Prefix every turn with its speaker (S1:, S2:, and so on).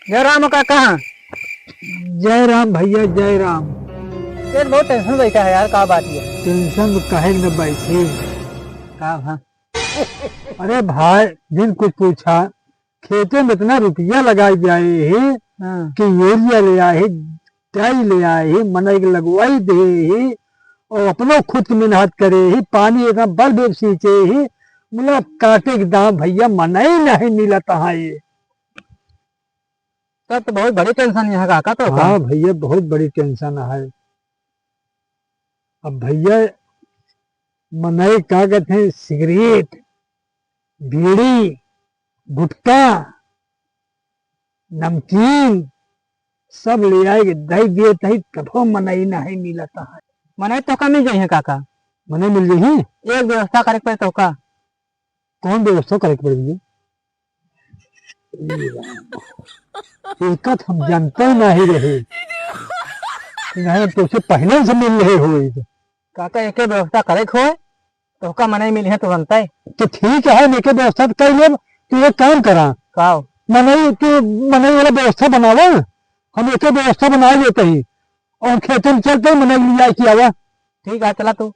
S1: जय राम काका।
S2: जय राम भैया जय राम।
S1: ये बहुत टेंशन बैठा है यार, का बात है?
S2: टेंशन कहे न बैठी।
S1: का हाँ?
S2: अरे भाई दिन कुछ पूछा, खेते में इतना रुपया लगाई जाए है
S1: हाँ।
S2: कि यूरिया ले आए, डाई ले आए, मनई के लगवाई दे ही, और अपनो खुद की मेहनत करे ही, पानी इतना बल बेब सींचे ही, मतलब काटे के दाम भैया मनई नहीं मिला तहाँ ये।
S1: तब तो बहुत बड़ी टेंशन है काका। तो
S2: हाँ भैया बहुत बड़ी टेंशन है। अब भैया मनई क्या कहते हैं, सिगरेट, बीड़ी, गुटखा, नमकीन सब ले आएगे, दही दिए तही कभो मनई नहीं मिलता है।
S1: मने तो का मिल जाए काका।
S2: मने मिल रही
S1: एक व्यवस्था करे पे तो का।
S2: कौन व्यवस्था करे के पड़ी? एक हम जानते ही नहीं रहे, नहीं तो उसे पहले से मिल रहे हो।
S1: काका एक व्यवस्था करे हो तो का मने मिल है तुरंत है।
S2: तो ठीक है, लेके व्यवस्था कर ले। तू एक काम करा,
S1: का
S2: मनई तू मनई वाला व्यवस्था बनावा, हम एक व्यवस्था बना लेते ही और खेतों में चलते मनई लिया किया हुआ।
S1: ठीक है चला तू।